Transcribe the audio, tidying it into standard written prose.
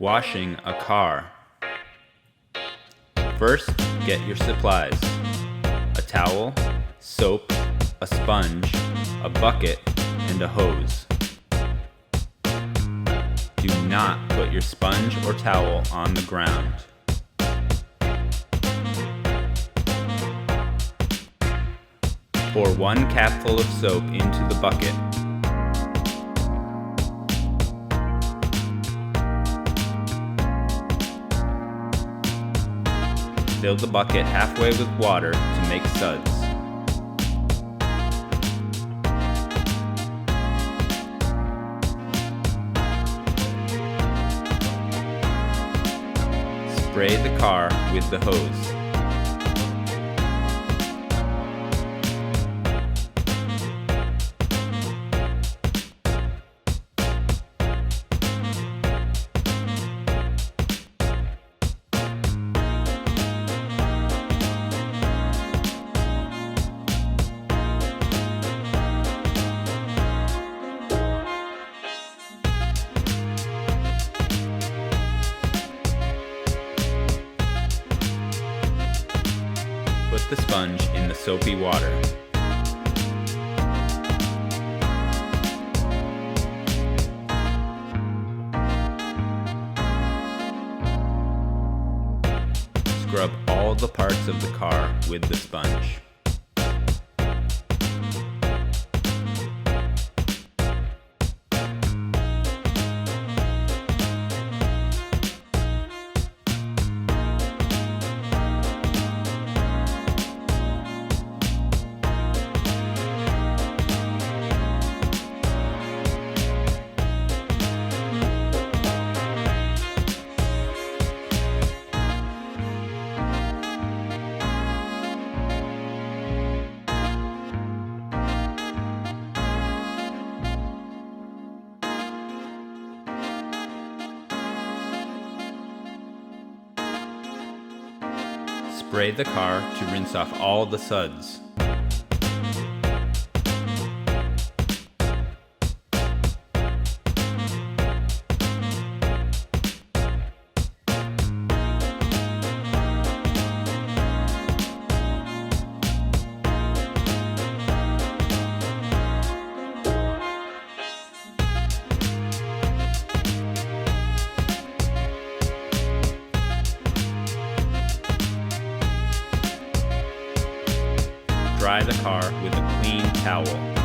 Washing a car. First, get your supplies: a towel, soap, a sponge, a bucket, and a hose. Do not put your sponge or towel on the ground. Pour 1 capful of soap into the bucket. Fill the bucket halfway with water to make suds. Spray the car with the hose. Put the sponge in the soapy water. Scrub all the parts of the car with the sponge. Spray the car to rinse off all the suds. Dry the car with a clean towel.